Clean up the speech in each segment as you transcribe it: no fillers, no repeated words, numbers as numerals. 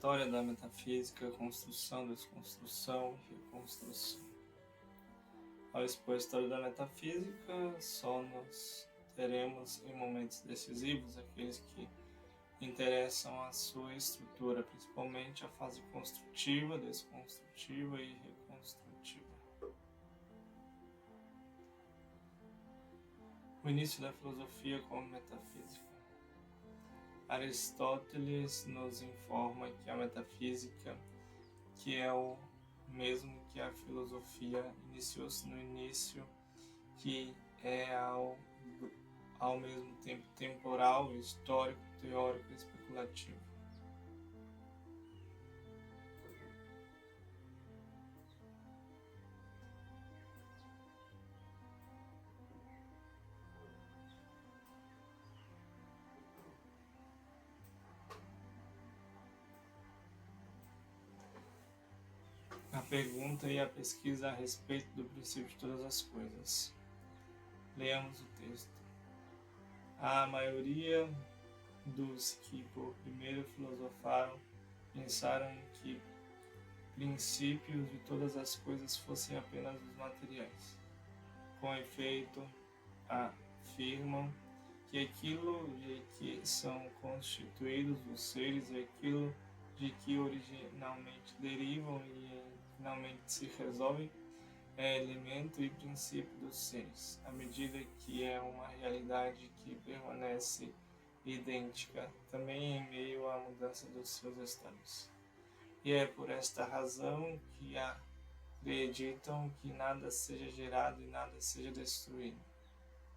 História da metafísica, construção, desconstrução, reconstrução. Ao expor a história da metafísica, só nos teremos em momentos decisivos aqueles que interessam a sua estrutura, principalmente a fase construtiva, desconstrutiva e reconstrutiva. O início da filosofia como metafísica. Aristóteles nos informa que a metafísica, que é o mesmo que a filosofia, iniciou-se no início, que é ao mesmo tempo temporal, histórico, teórico e especulativo. A pergunta e a pesquisa a respeito do princípio de todas as coisas. Leamos o texto. A maioria dos que por primeiro filosofaram pensaram que princípios de todas as coisas fossem apenas os materiais. Com efeito, afirmam que aquilo de que são constituídos os seres é aquilo de que originalmente derivam e finalmente se resolvem é elemento e princípio dos seres, à medida que é uma realidade que permanece idêntica, também em meio à mudança dos seus estados. E é por esta razão que acreditam que nada seja gerado e nada seja destruído,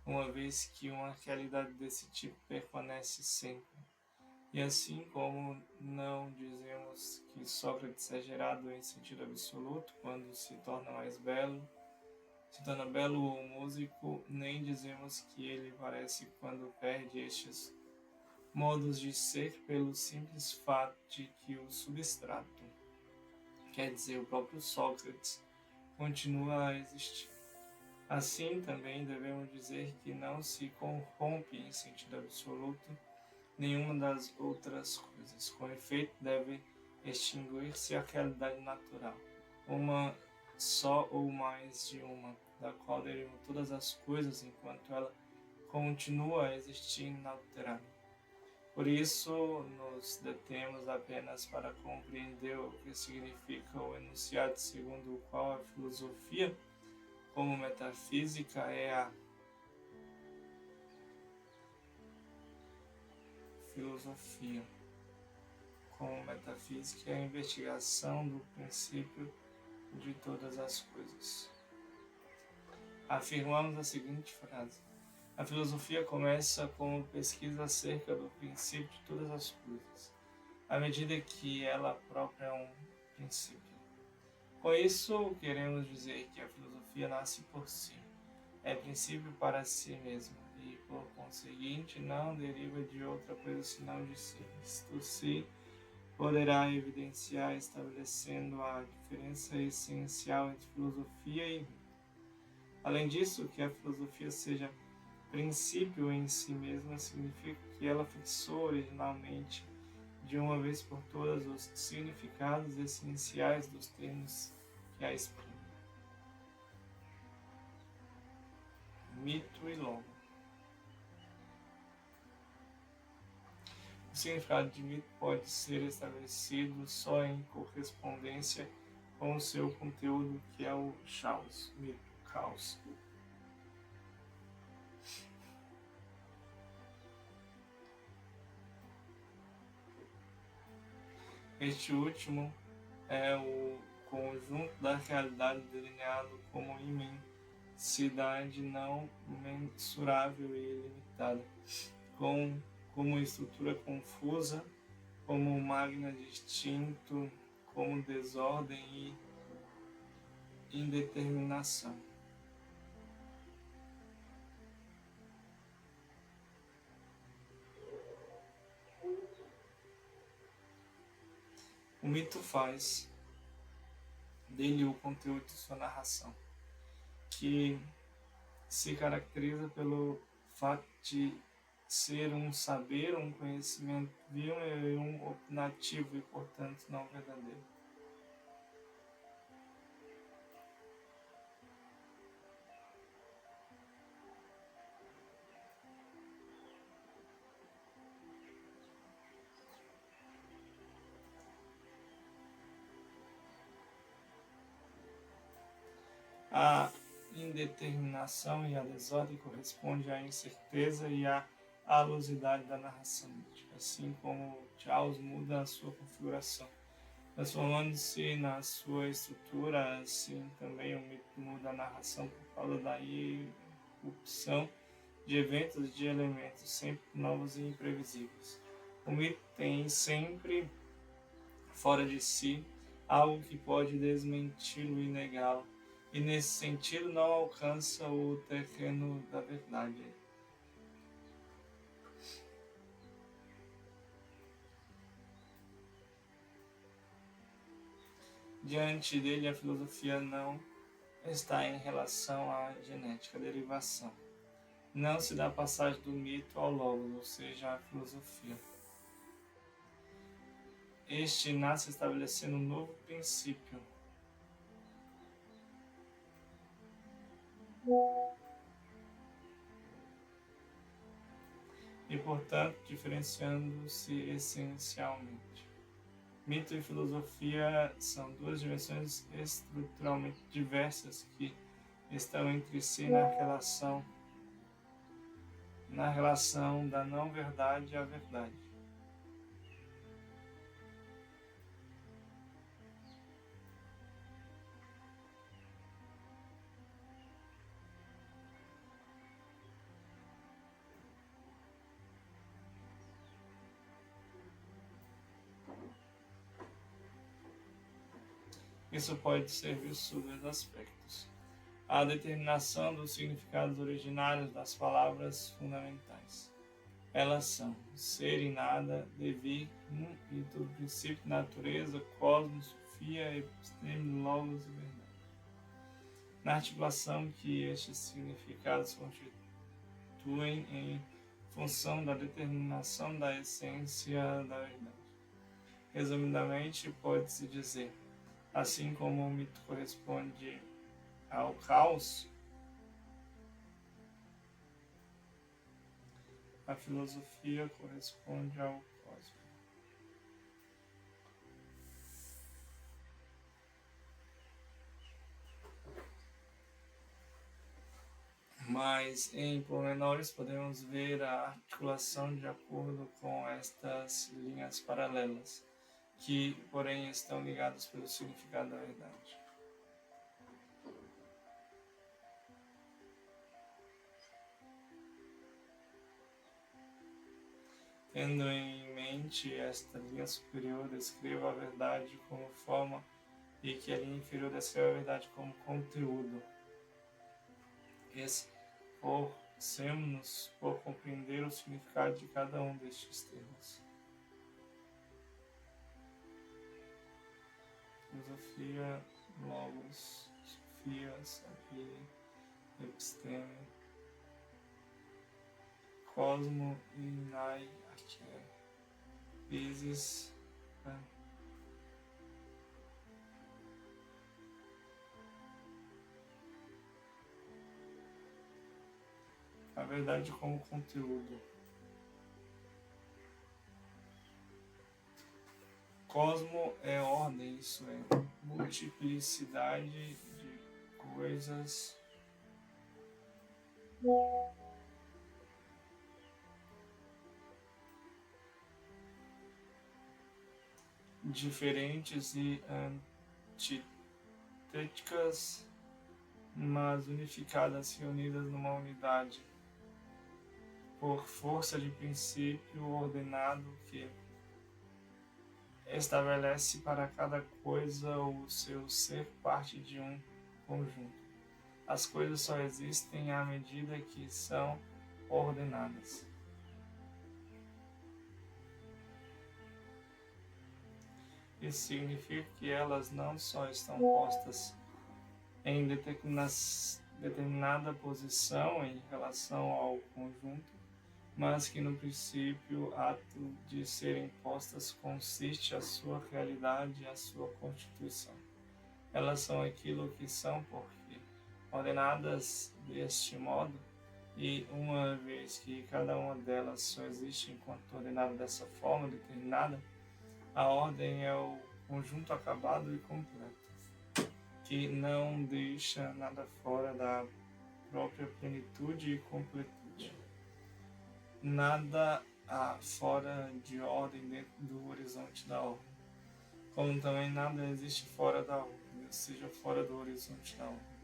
uma vez que uma realidade desse tipo permanece sempre. E assim como não dizemos que Sócrates é gerado em sentido absoluto quando se torna belo ou músico, nem dizemos que ele parece quando perde estes modos de ser pelo simples fato de que o substrato, quer dizer, o próprio Sócrates, continua a existir. Assim, também devemos dizer que não se corrompe em sentido absoluto nenhuma das outras coisas. Com efeito, deve extinguir-se a realidade natural, uma só ou mais de uma, da qual derivam todas as coisas, enquanto ela continua a existir inalterada. Por isso, nos detemos apenas para compreender o que significa o enunciado segundo o qual a filosofia, como metafísica, é a filosofia. Como metafísica, é a investigação do princípio de todas as coisas. Afirmamos a seguinte frase: a filosofia começa como pesquisa acerca do princípio de todas as coisas, à medida que ela própria é um princípio. Com isso, queremos dizer que a filosofia nasce por si, é princípio para si mesma, e, por conseguinte, não deriva de outra coisa senão de si. Isto se poderá evidenciar estabelecendo a diferença essencial entre filosofia e mito. Além disso, que a filosofia seja princípio em si mesma significa que ela fixou originalmente, de uma vez por todas, os significados essenciais dos termos que a exprimem. Mito e logo. O significado de mito pode ser estabelecido só em correspondência com o seu conteúdo, que é o caos, mito, caos. Este último é o conjunto da realidade delineado como imensidade não mensurável e ilimitada, como estrutura confusa, como magma distinto, como desordem e indeterminação. O mito faz dele o conteúdo de sua narração, que se caracteriza pelo fato de ser um saber, um conhecimento vil e um opinativo e, portanto, não verdadeiro. A indeterminação e a desordem correspondem à incerteza e à alosidade da narração mítica, assim como o caos muda a sua configuração, transformando-se na sua estrutura, assim também o mito muda a narração por causa da irrupção de eventos e de elementos sempre novos e imprevisíveis. O mito tem sempre fora de si algo que pode desmenti-lo e negá-lo, e nesse sentido não alcança o terreno da verdade. Diante dele, a filosofia não está em relação à genética, à derivação. Não se dá passagem do mito ao logos, ou seja, à filosofia. Este nasce estabelecendo um novo princípio. E, portanto, diferenciando-se essencialmente. Mito e filosofia são duas dimensões estruturalmente diversas que estão entre si na relação da não-verdade à verdade. Isso pode ser visto sob dois aspectos. A determinação dos significados originários das palavras fundamentais. Elas são ser e nada, devir, e todo princípio, natureza, cosmos, sofia, episteme, logos e verdade. Na articulação que estes significados constituem em função da determinação da essência da verdade. Resumidamente, pode-se dizer, assim como o mito corresponde ao caos, a filosofia corresponde ao cosmos. Mas em pormenores podemos ver a articulação de acordo com estas linhas paralelas, que, porém, estão ligadas pelo significado da verdade. Tendo em mente esta linha superior, descreva a verdade como forma e que a linha inferior descreva a verdade como conteúdo. Esforcemos-nos por compreender o significado de cada um destes termos. Filosofia, logos, sofia, saber, episteme, cosmo, inai, arqué, physis, a verdade como conteúdo. Cosmo é ordem, isso é multiplicidade de coisas diferentes e antitéticas, mas unificadas, reunidas numa unidade, por força de princípio ordenado que estabelece para cada coisa o seu ser parte de um conjunto. As coisas só existem à medida que são ordenadas. Isso significa que elas não só estão postas em determinada posição em relação ao conjunto, mas que no princípio ato de serem postas consiste a sua realidade e a sua constituição. Elas são aquilo que são porque, ordenadas deste modo, e uma vez que cada uma delas só existe enquanto ordenada dessa forma determinada, a ordem é o conjunto acabado e completo, que não deixa nada fora da própria plenitude e completude. Nada há fora de ordem dentro do horizonte da ordem, como também nada existe fora da ordem, ou seja, fora do horizonte da ordem.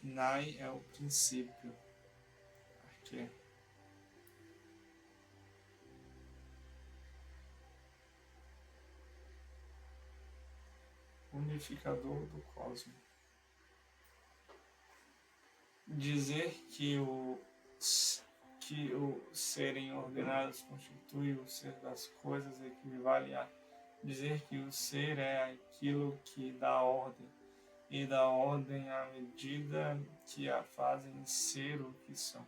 Nai é o princípio. Aqui. Unificador do cosmos. Dizer que o serem ordenados constitui o ser das coisas equivale a dizer que o ser é aquilo que dá ordem, e dá ordem à medida que a fazem ser o que são,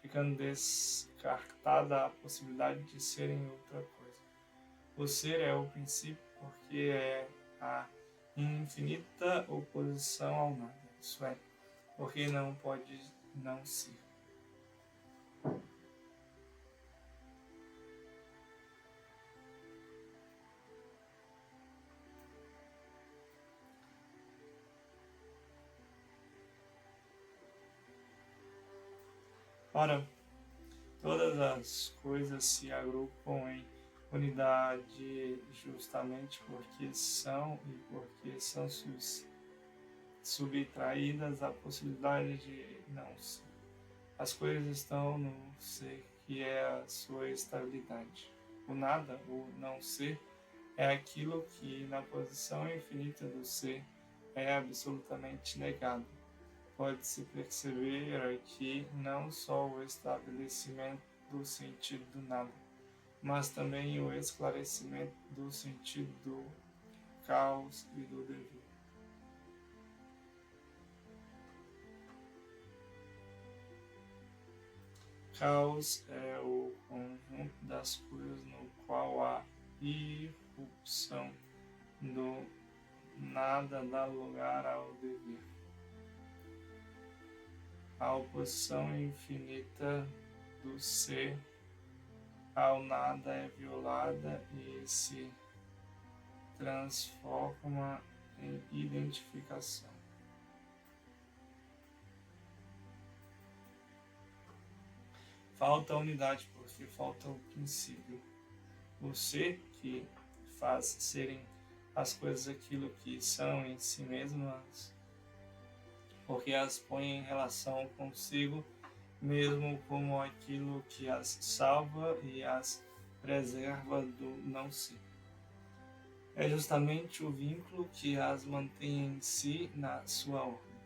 ficando descartada a possibilidade de serem outra coisa. O ser é o princípio porque é a infinita oposição ao nada, isso é, porque não pode não ser. Ora, todas as coisas se agrupam em unidade justamente porque são e porque são subtraídas à possibilidade de não ser. As coisas estão no ser, que é a sua estabilidade. O nada, o não ser, é aquilo que, na posição infinita do ser, é absolutamente negado. Pode-se perceber aqui não só o estabelecimento do sentido do nada, mas também o esclarecimento do sentido do caos e do devir. Caos é o conjunto das coisas no qual a irrupção do nada dá lugar ao devir. A oposição infinita do ser ao nada é violada e se transforma em identificação. Falta a unidade porque falta o princípio. O ser que faz serem as coisas aquilo que são em si mesmas, porque as põe em relação consigo mesmo como aquilo que as salva e as preserva do não ser. É justamente o vínculo que as mantém em si na sua ordem.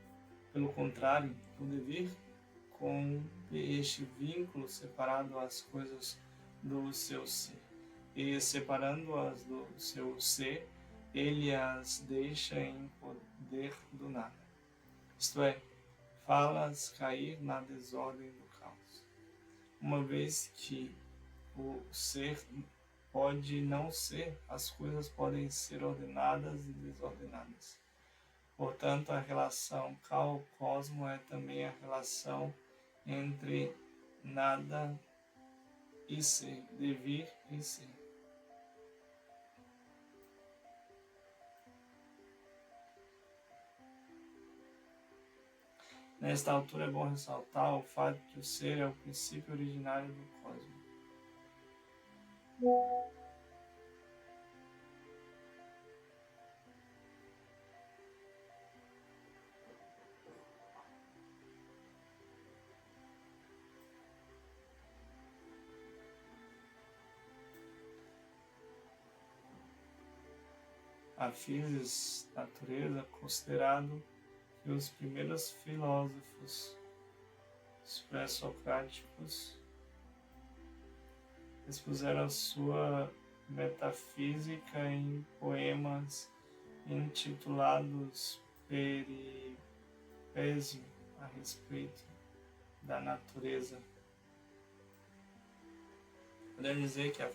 Pelo contrário, o dever com este vínculo separado as coisas do seu ser, e separando-as do seu ser, ele as deixa em poder do nada. Isto é, fala-as cair na desordem do caos. Uma vez que o ser pode não ser, as coisas podem ser ordenadas e desordenadas. Portanto, a relação caos-cosmo é também a relação entre nada e ser, devir e ser. Nesta altura é bom ressaltar o fato de o ser é o princípio originário do cosmos. A physis natureza considerado que os primeiros filósofos pré-socráticos expuseram sua metafísica em poemas intitulados Peripézio a respeito da natureza. Podemos dizer que a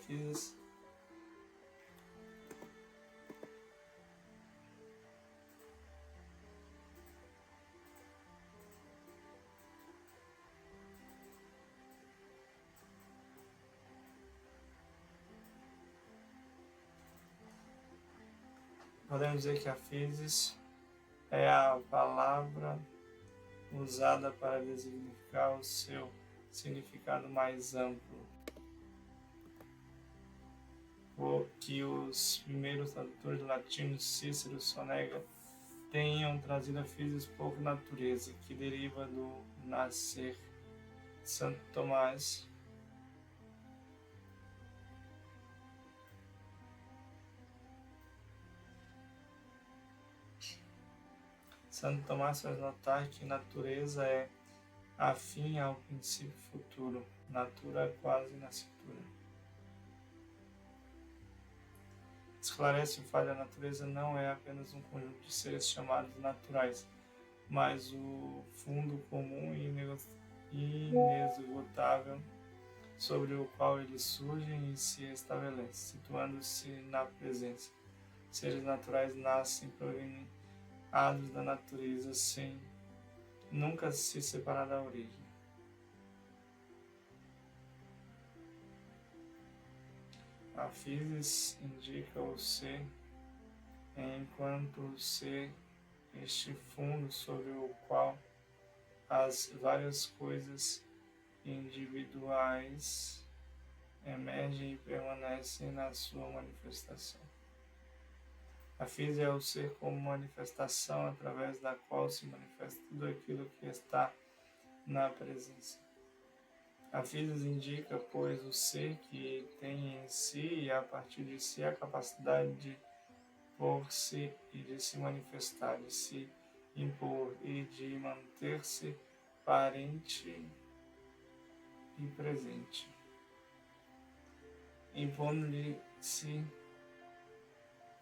física é a palavra usada para designificar o seu significado mais amplo, o que os primeiros tradutores latinos, Cícero e Sonega, tenham trazido a física por natureza, que deriva do nascer. Santo Tomás faz notar que natureza é afim ao princípio futuro, natura quase nascitura. Esclarece o fato de a natureza não é apenas um conjunto de seres chamados naturais, mas o fundo comum e inesgotável sobre o qual eles surgem e se estabelecem, situando-se na presença. Seres naturais nascem provenientes da natureza sem nunca se separar da origem. A physis indica o ser, enquanto ser este fundo sobre o qual as várias coisas individuais emergem e permanecem na sua manifestação. A física é o ser como manifestação através da qual se manifesta tudo aquilo que está na presença. A física indica, pois, o ser que tem em si e a partir de si a capacidade de pôr-se e de se manifestar, de se impor e de manter-se parente e presente, impondo-se,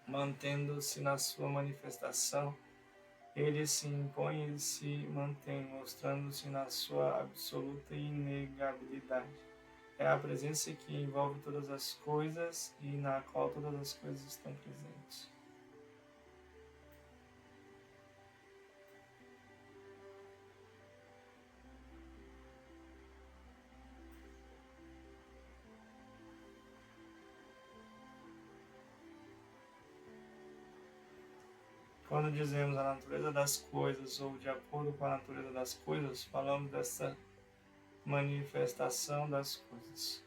mantendo-se na sua manifestação, ele se impõe e se mantém, mostrando-se na sua absoluta inegabilidade. É a presença que envolve todas as coisas e na qual todas as coisas estão presentes. Quando dizemos a natureza das coisas ou de acordo com a natureza das coisas, falamos dessa manifestação das coisas.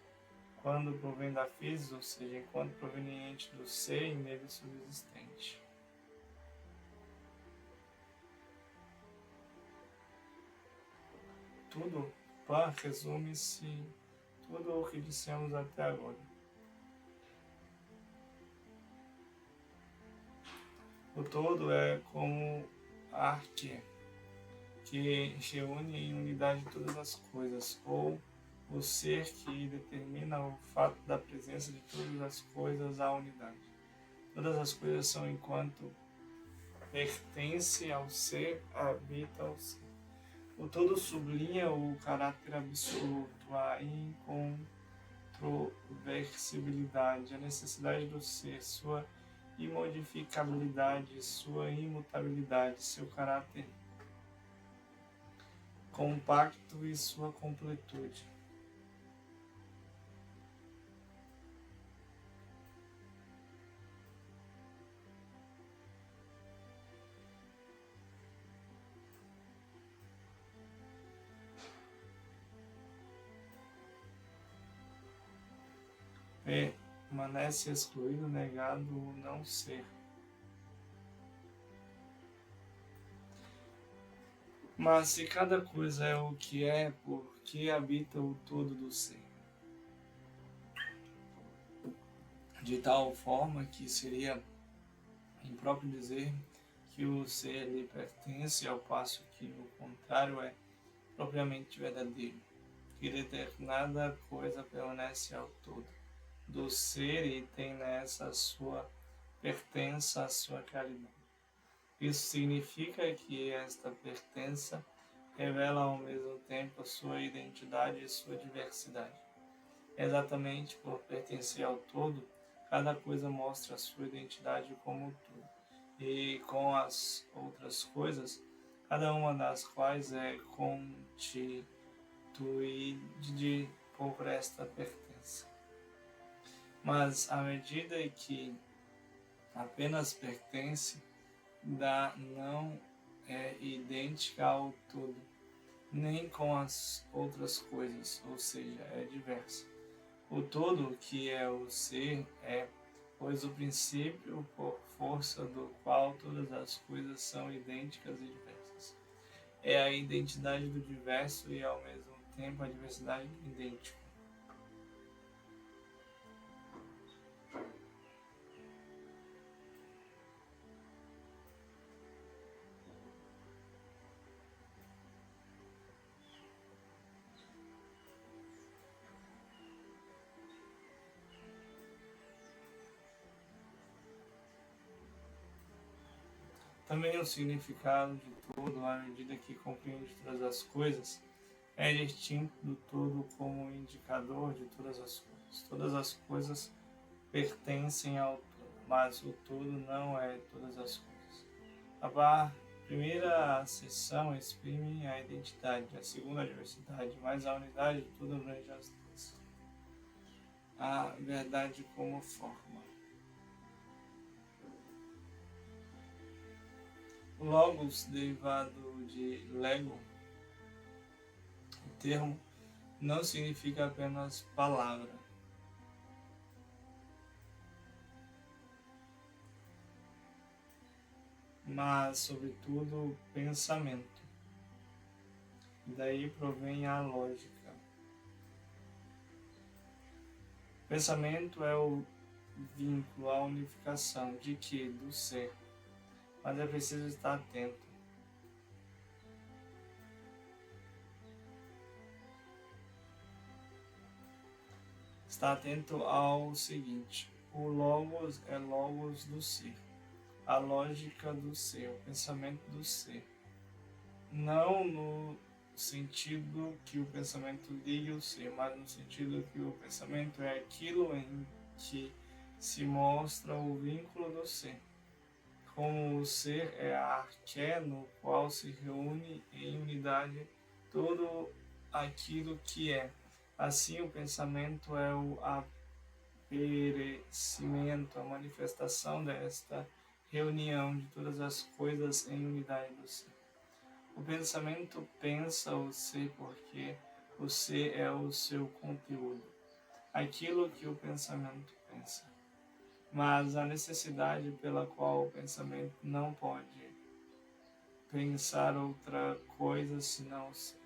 Quando provém da física, ou seja, enquanto proveniente do ser e nele subsistente. Tudo, resume-se tudo o que dissemos até agora. O todo é como arque, que reúne em unidade todas as coisas, ou o ser que determina o fato da presença de todas as coisas à unidade. Todas as coisas são enquanto pertence ao ser, habita ao ser. O todo sublinha o caráter absoluto, a incontroversibilidade, a necessidade do ser, sua imodificabilidade, sua imutabilidade, seu caráter compacto e sua completude. Permanece excluído, negado o não ser. Mas se cada coisa é o que é, por que habita o todo do ser? De tal forma que seria impróprio dizer que o ser lhe pertence, ao passo que o contrário é propriamente verdadeiro, que determinada coisa permanece ao todo do ser e tem nessa sua pertença à sua realidade. Isso significa que esta pertença revela ao mesmo tempo a sua identidade e sua diversidade. Exatamente por pertencer ao todo, cada coisa mostra a sua identidade como todo, e com as outras coisas, cada uma das quais é constituída por esta pertença. Mas à medida que apenas pertence, não é idêntica ao todo, nem com as outras coisas, ou seja, é diversa. O todo, que é o ser, é, pois, o princípio por força do qual todas as coisas são idênticas e diversas. É a identidade do diverso e, ao mesmo tempo, a diversidade do idêntico. Também o significado de todo, à medida que compreende todas as coisas, é distinto do todo como indicador de todas as coisas. Todas as coisas pertencem ao todo, mas o todo não é todas as coisas. A primeira seção exprime a identidade, a segunda a diversidade, mas a unidade de tudo abrange as duas. A verdade como forma. Logos, derivado de lego, o termo não significa apenas palavra, mas, sobretudo, pensamento. Daí provém a lógica. Pensamento é o vínculo, a unificação de que? Do ser. Mas é preciso estar atento. Está atento ao seguinte: o logos é logos do ser, a lógica do ser, o pensamento do ser. Não no sentido que o pensamento ligue o ser, mas no sentido que o pensamento é aquilo em que se mostra o vínculo do ser. Como o ser é a arqué no qual se reúne em unidade tudo aquilo que é. Assim, o pensamento é o aparecimento, a manifestação desta reunião de todas as coisas em unidade do ser. O pensamento pensa o ser porque o ser é o seu conteúdo, aquilo que o pensamento pensa. Mas a necessidade pela qual o pensamento não pode pensar outra coisa senão o ser.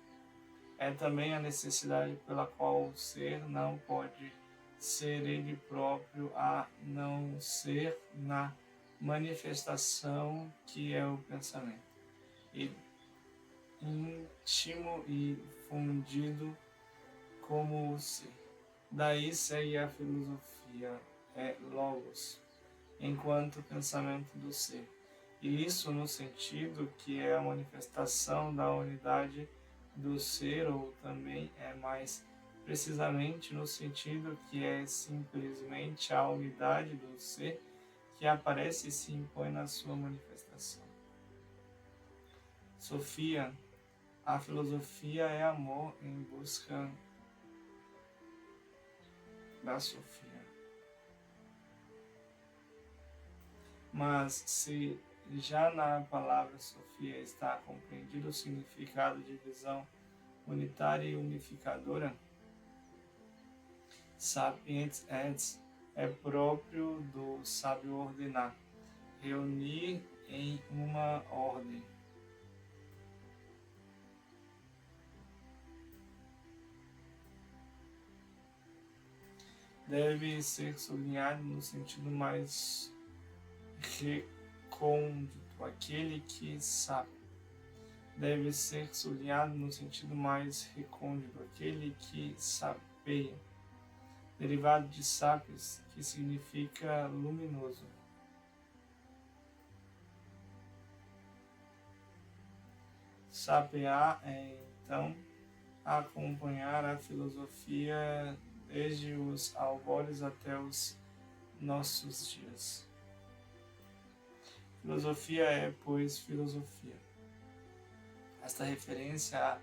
É também a necessidade pela qual o ser não pode ser ele próprio, a não ser na manifestação que é o pensamento, e íntimo e fundido como o ser. Daí segue a filosofia, é logos, enquanto pensamento do ser. E isso no sentido que é a manifestação da unidade do ser, ou também é mais precisamente no sentido que é simplesmente a unidade do ser que aparece e se impõe na sua manifestação. Sofia. A filosofia é amor em busca da Sofia. Mas se já na palavra Sofia está compreendido o significado de visão unitária e unificadora, sapiens et é próprio do sábio ordenar, reunir em uma ordem. Deve ser sublinhado no sentido mais recôndito, aquele que sabe. Deve ser sublinhado no sentido mais recôndito, aquele que sabeia. Derivado de sapiens, que significa luminoso. sapear é, então, acompanhar a filosofia desde os albores até os nossos dias. Filosofia é, pois, filosofia. Esta referência à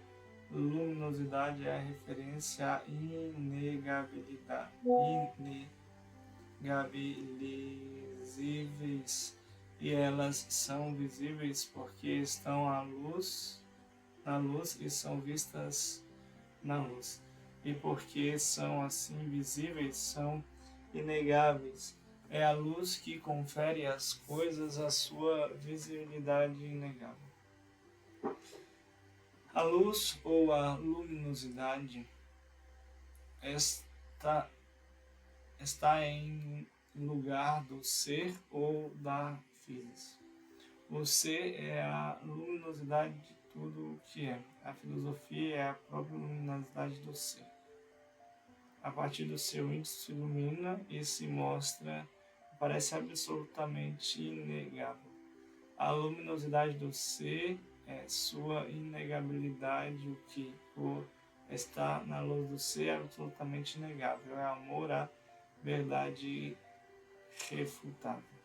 luminosidade é a referência à inegabilizíveis, e elas são visíveis porque estão na luz e são vistas na luz. E porque são assim visíveis, são inegáveis. É a luz que confere às coisas a sua visibilidade inegável. A luz ou a luminosidade está em lugar do ser ou da physis. O ser é a luminosidade de tudo o que é. A filosofia é a própria luminosidade do ser. A partir do seu índice se ilumina e se mostra, parece absolutamente inegável. A luminosidade do ser é sua inegabilidade, o que, por estar na luz do ser, é absolutamente inegável. É amor à verdade irrefutável.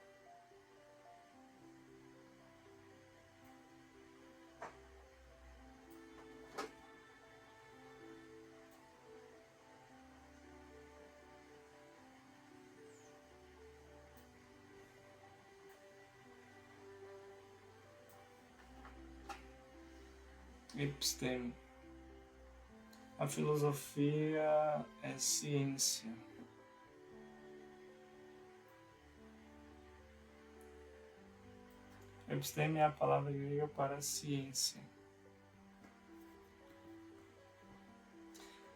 Episteme. A filosofia é ciência. Episteme é a palavra grega para ciência.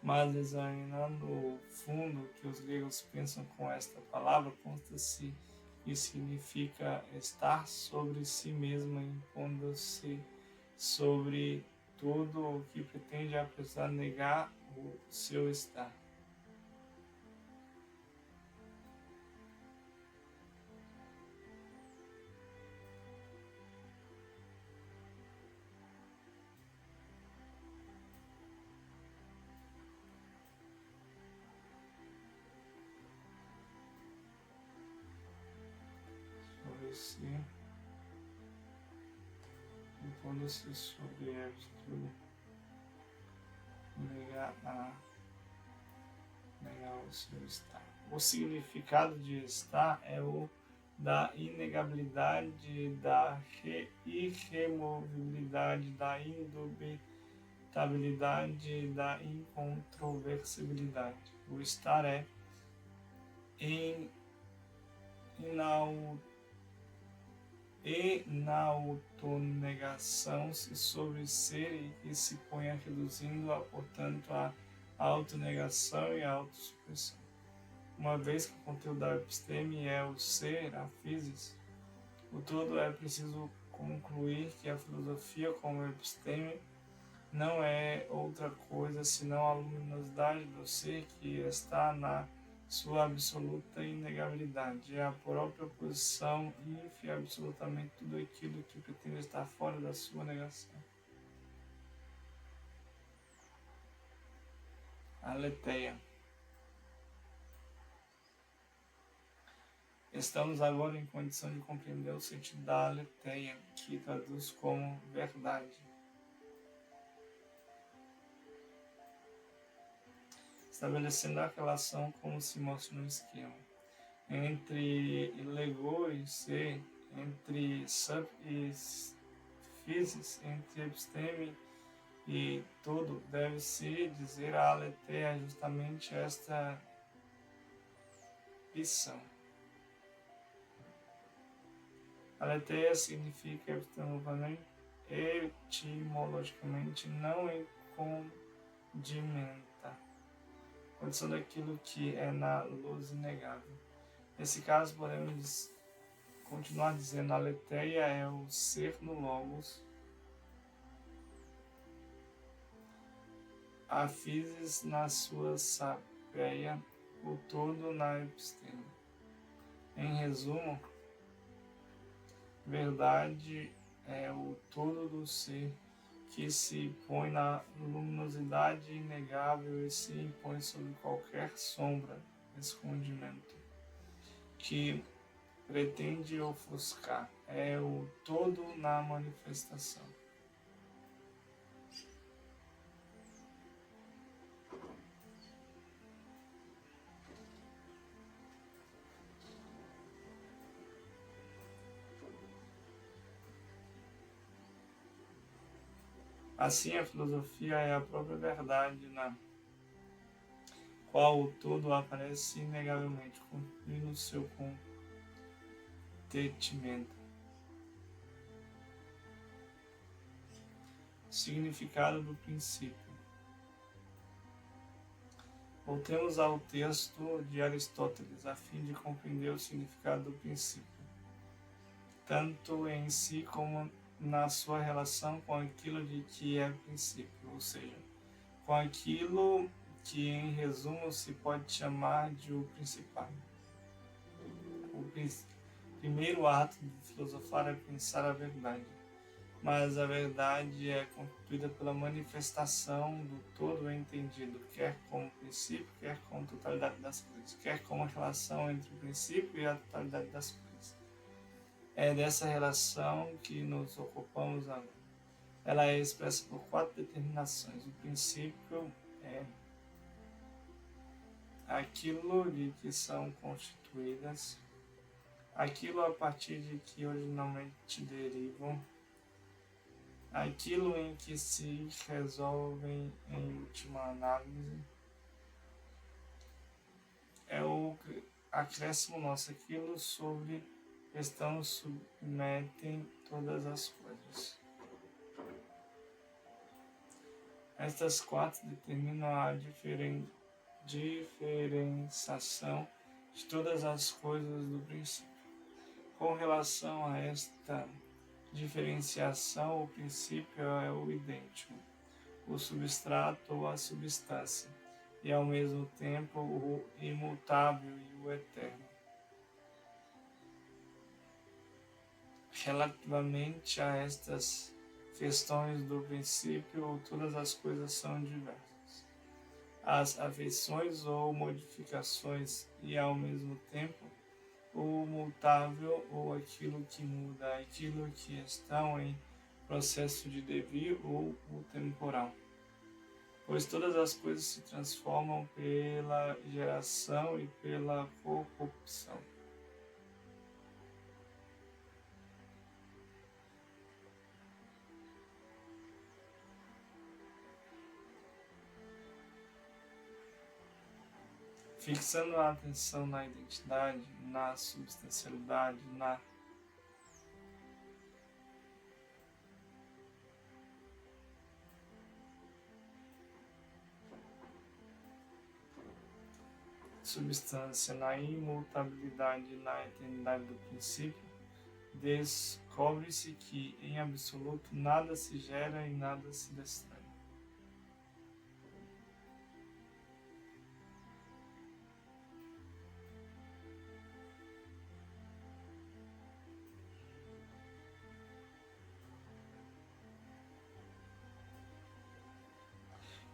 Mas examinando o fundo que os gregos pensam com esta palavra, consta-se que significa estar sobre si mesma, impondo-se sobre tudo o que pretende, apesar de negar o seu estar. Sobre si, impondo-se sobre tudo, negar o seu estar. O significado de estar é o da inegabilidade, da irremovibilidade, da indubitabilidade, da incontroversibilidade. O estar é autonegação-se sobre ser e que se ponha reduzindo, portanto, a autonegação e a autossupressão. Uma vez que o conteúdo da episteme é o ser, a physis, o todo, é preciso concluir que a filosofia, como episteme, não é outra coisa senão a luminosidade do ser que está na sua absoluta inegabilidade. É a própria posição ínfima absolutamente tudo aquilo que pretende estar fora da sua negação. Aletheia. Estamos agora em condição de compreender o sentido da aletheia, que traduz como verdade. Estabelecendo a relação, como se mostra no esquema, entre lego e ser, entre sup e physis, entre episteme e todo, deve-se dizer a aletheia justamente esta lição. Aletheia significa etimologicamente não condimenta, condição daquilo que é na luz inegável. Nesse caso, podemos continuar dizendo a aletheia é o ser no logos, a physis na sua sapeia, o todo na episteme. Em resumo, verdade é o todo do ser, que se põe na luminosidade inegável e se impõe sobre qualquer sombra, escondimento, que pretende ofuscar, é o todo na manifestação. Assim, a filosofia é a própria verdade na qual o todo aparece inegavelmente, concluindo seu contentimento. Significado do princípio. Voltemos ao texto de Aristóteles, a fim de compreender o significado do princípio, tanto em si como na sua relação com aquilo de que é princípio, ou seja, com aquilo que em resumo se pode chamar de o principado. O primeiro ato de filosofar é pensar a verdade, mas a verdade é constituída pela manifestação do todo entendido, quer como princípio, quer como totalidade das coisas, quer como a relação entre o princípio e a totalidade das coisas. É dessa relação que nos ocupamos agora. Ela é expressa por 4 determinações. O princípio é aquilo de que são constituídas, aquilo a partir de que originalmente derivam, aquilo em que se resolvem em última análise. É o acréscimo nosso, aquilo sobre estão submetem todas as coisas. Estas 4 determinam a diferenciação de todas as coisas do princípio. Com relação a esta diferenciação, o princípio é o idêntico, o substrato ou a substância, e ao mesmo tempo o imutável e o eterno. Relativamente a estas questões do princípio, todas as coisas são diversas. As afeições ou modificações e, ao mesmo tempo, o mutável ou aquilo que muda, aquilo que estão em processo de devir ou o temporal. Pois todas as coisas se transformam pela geração e pela corrupção. Fixando a atenção na identidade, na substancialidade, na substância, na imutabilidade e na eternidade do princípio, descobre-se que, em absoluto, nada se gera e nada se destrói.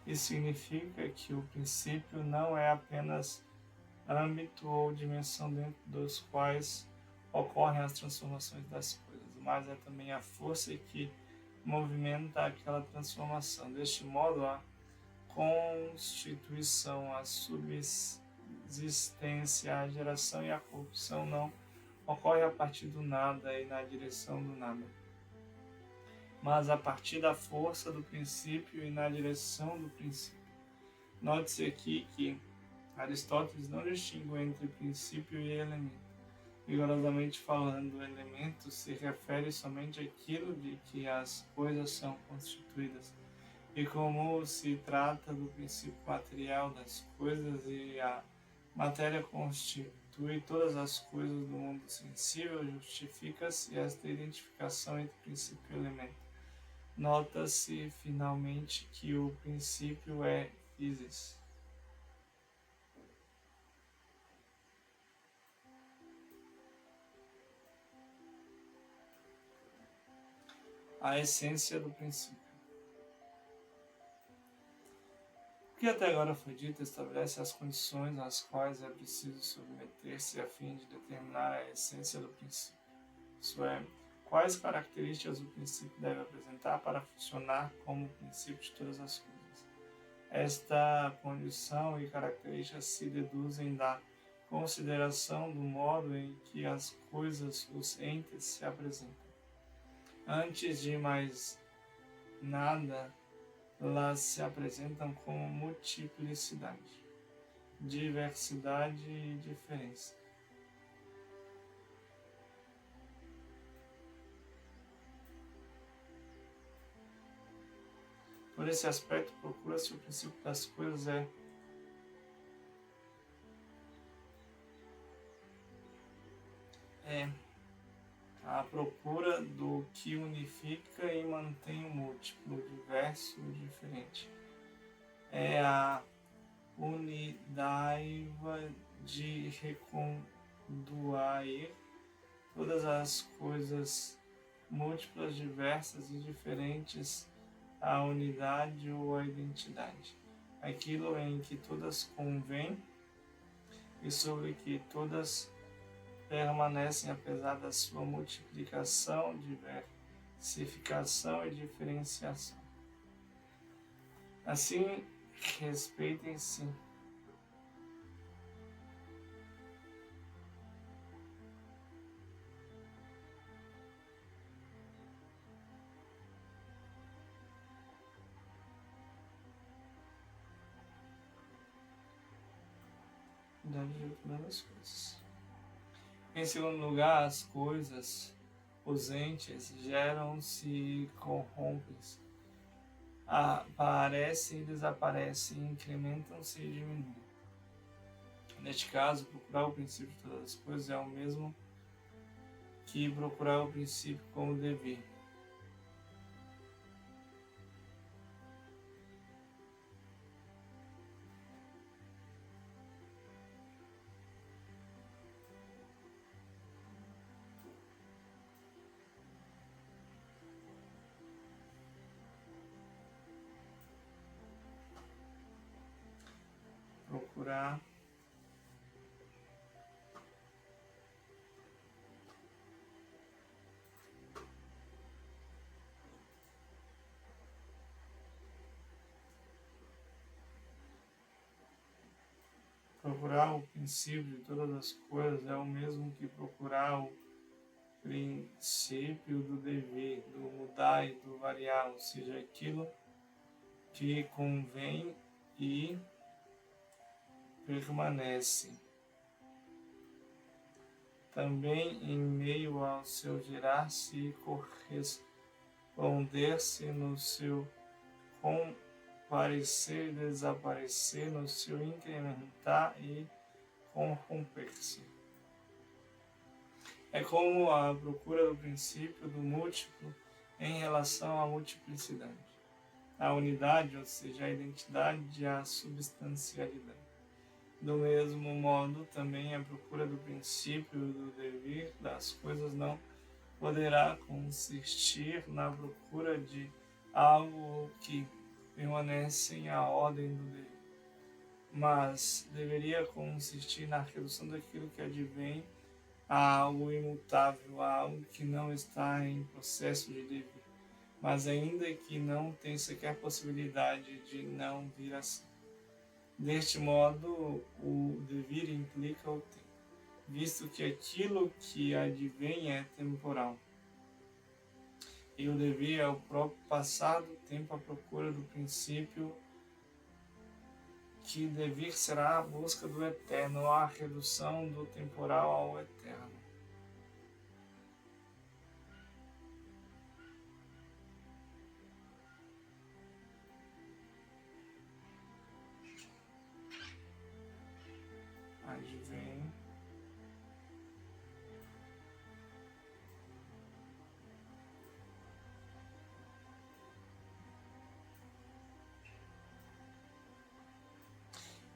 Isso significa que o princípio não é apenas âmbito ou dimensão dentro dos quais ocorrem as transformações das coisas, mas é também a força que movimenta aquela transformação. Deste modo, a constituição, a subsistência, a geração e a corrupção não ocorrem a partir do nada e na direção do nada, mas a partir da força do princípio e na direção do princípio. Note-se aqui que Aristóteles não distingue entre princípio e elemento. Rigorosamente falando, o elemento se refere somente àquilo de que as coisas são constituídas. E como se trata do princípio material das coisas e a matéria constitui todas as coisas do mundo sensível, justifica-se esta identificação entre princípio e elemento. Nota-se, finalmente, que o princípio é physis. A essência do princípio. que até agora foi dito estabelece as condições às quais é preciso submeter-se a fim de determinar a essência do princípio. Isso é, quais características o princípio deve apresentar para funcionar como princípio de todas as coisas. Esta condição e características se deduzem da consideração do modo em que as coisas, os entes, se apresentam. Antes de mais nada, elas se apresentam como multiplicidade, diversidade e diferença. Por esse aspecto, procura-se o princípio das coisas é a procura do que unifica e mantém o múltiplo, diverso e diferente. É a unidade de reconduir todas as coisas múltiplas, diversas e diferentes à unidade ou à identidade. Aquilo em que todas convêm e sobre que todas permanecem apesar da sua multiplicação, diversificação e diferenciação. Assim, respeitem-se de todas as coisas. Em segundo lugar, as coisas, os entes, geram-se e corrompem-se, aparecem e desaparecem, incrementam-se e diminuem. Neste caso, procurar o princípio de todas as coisas é o mesmo que procurar o princípio como dever. Procurar o princípio de todas as coisas é o mesmo que procurar o princípio do dever, do mudar e do variar, ou seja, aquilo que convém e permanece. Também em meio ao seu girar-se e corresponder-se no seu comparecer e desaparecer, no seu incrementar e corromper-se. É como a procura do princípio do múltiplo em relação à multiplicidade, a unidade, ou seja, a identidade e a substancialidade. Do mesmo modo, também a procura do princípio do dever das coisas não poderá consistir na procura de algo que permanece em a ordem do dever, mas deveria consistir na redução daquilo que advém a algo imutável, a algo que não está em processo de dever, mas ainda que não tem sequer possibilidade de não vir a ser. Deste modo, o devir implica o tempo, visto que aquilo que advém é temporal. E o devir é o próprio passar do tempo à procura do princípio, que devir será a busca do eterno, a redução do temporal ao eterno. Advém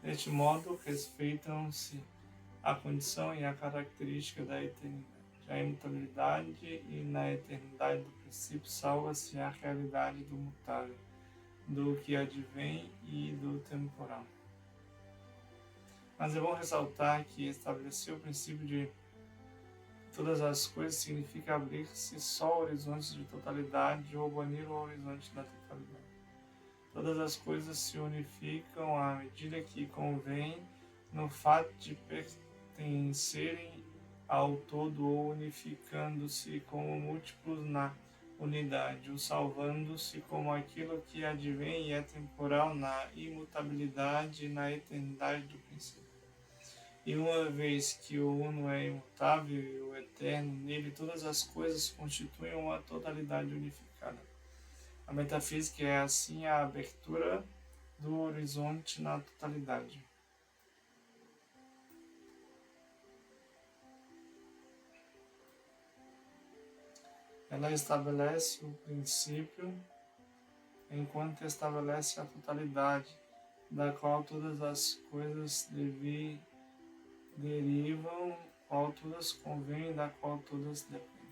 deste modo, respeitam-se a condição e a característica da eternidade, a imutabilidade, e na eternidade do princípio salva-se a realidade do mutável, do que advém e do temporal. Mas é bom ressaltar que estabelecer o princípio de todas as coisas significa abrir-se só ao horizonte de totalidade ou banir o horizonte da totalidade. Todas as coisas se unificam à medida que convém no fato de pertencerem ao todo ou unificando-se como múltiplos na unidade, ou salvando-se como aquilo que advém e é temporal na imutabilidade e na eternidade do princípio. E uma vez que o Uno é imutável e o eterno, nele todas as coisas constituem uma totalidade unificada. A metafísica é assim a abertura do horizonte na totalidade. Ela estabelece o princípio enquanto estabelece a totalidade, da qual todas as coisas derivam, qual todas convêm, da qual todas dependem.